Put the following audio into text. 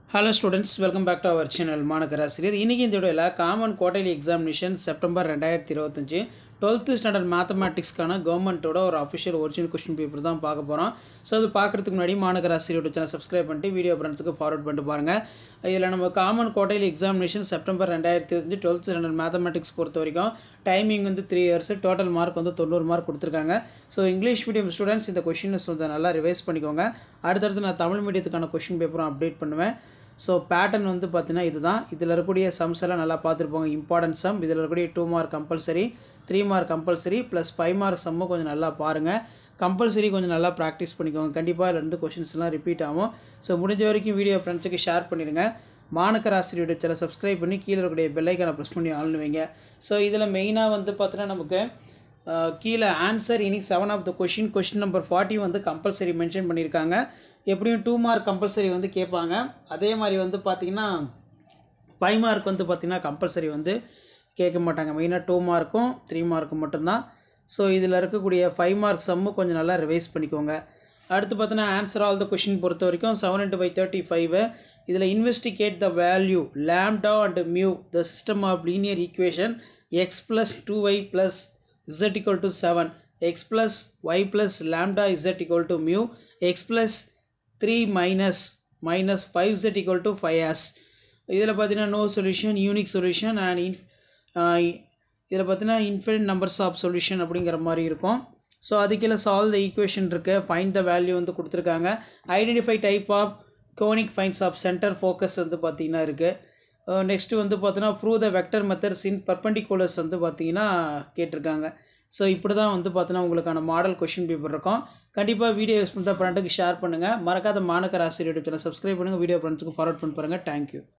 Hello students, welcome back to our channel Manakarasiriyar. இன்னைக்கு இந்த வீடியோல common quarterly examination September 2025 12th standard மேத்தமேட்டிக்ஸ்க்கான கவர்மெண்ட்டோட ஒரு அஃபிஷியல் ஒரிஜினல் क्वेश्चन பேப்பர் தான் பார்க்க போறோம். சோ அது பார்க்கிறதுக்கு முன்னாடி மானகராசிரியர் சேனலை சப்ஸ்கிரைப் பண்ணிட்டு வீடியோ ஃப்ரெண்ட்ஸ்க்கு ஃபார்வர்ட் பண்ணிட்டு பாருங்க. இதுல நம்ம common quarterly examination September 2025 12th standard mathematics பொறுத்த வரைக்கும் டைமிங் வந்து 3 இயர்ஸ், டோட்டல் மார்க் வந்து 90 மார்க் கொடுத்திருக்காங்க. சோ இங்கிலீஷ் மீடியம் ஸ்டூடண்ட்ஸ் இந்த क्वेश्चंस வந்து நல்லா ரிவைஸ் பண்ணிக்கோங்க. அடுத்து நான் தமிழ் மீடியத்துக்கான क्वेश्चन பேப்பரும் அப்டேட் பண்ணுவேன். ஸோ பேட்டர்ன் வந்து பார்த்தீங்கன்னா இதுதான். இதில் இருக்கக்கூடிய சம்ஸ் எல்லாம் நல்லா பார்த்துருப்போங்க. இம்பார்ட்டன்ட் சம் இதில் இருக்கக்கூடிய 2 mark compulsory, 3 mark compulsory plus 5 mark சம்மும் கொஞ்சம் நல்லா பாருங்கள். கம்பல்சரி கொஞ்சம் நல்லா ப்ராக்டிஸ் பண்ணிக்கோங்க. கண்டிப்பாக இதில் இருந்து கொஷின்ஸ்லாம் ரிப்பீட் ஆகும். ஸோ முடிஞ்ச வரைக்கும் வீடியோ ஃப்ரெண்ட்ஸுக்கு ஷேர் பண்ணிடுங்க. மானகராசிரியர் சேனலை சப்ஸ்கிரைப் பண்ணி கீழே இருக்கக்கூடிய பெல் ஐக்கானை ப்ரெஸ் பண்ணி ஆள்னு வைங்க. ஸோ இதில் மெயினாக வந்து பார்த்தீங்கன்னா நமக்கு கீழே ஆன்சர் இன்னைக்கு 7 ஆஃப் த கொஷின் நம்பர் 40 வந்து கம்பல்சரி மென்ஷன் பண்ணியிருக்காங்க. எப்படியும் 2 மார்க் கம்பல்சரி வந்து கேட்பாங்க. அதே மாதிரி வந்து பார்த்திங்கன்னா 5 மார்க் வந்து பார்த்திங்கன்னா கம்பல்சரி வந்து கேட்க மாட்டாங்க. மெயினாக 2 மார்க்கும் 3 மார்க்கும் மட்டும்தான். ஸோ இதில் இருக்கக்கூடிய 5 மார்க் சம்மு கொஞ்சம் நல்லா ரிவைஸ் பண்ணிக்கோங்க. அடுத்து பார்த்தீங்கன்னா ஆன்சர் ஆல் த கொஷின் பொறுத்த வரைக்கும் 7 × 5 35. இதில் investigate the value lambda and mu the system of linear equation x + 2y + z = 7, x + y + lambda z = mu, x + 3 - 5z = 5s. இதில் பார்த்தீங்கன்னா no solution, unique solution and இதில் பார்த்தீங்கன்னா infinite numbers of solution அப்படிங்கிற மாதிரி இருக்கும். So அதுக்கெல்லாம் solve the equation இருக்குது. Find the value வந்து கொடுத்துருக்காங்க. Identify type of conic finds of centre focus வந்து பார்த்திங்கன்னா இருக்குது. நெக்ஸ்ட்டு வந்து பார்த்தீங்கன்னா prove the vector methods in perpendiculars வந்து பார்த்திங்கன்னா கேட்டிருக்காங்க. ஸோ இப்படி தான் வந்து பார்த்தீங்கன்னா உங்களுக்கான மாடல் கொஷின் பேப்பர் இருக்கும். கண்டிப்பாக வீடியோ யூஸ் பண்ணி ஃப்ரெண்டுக்கு ஷேர் பண்ணுங்கள். மறக்காத மானகராசிரியர் சேனலை சப்ஸ்கிரைப் பண்ணுங்கள். வீடியோ ஃப்ரெண்ட்ஸுக்கு ஃபார்வர்ட் பண்ணி பாருங்கள். தேங்க்யூ.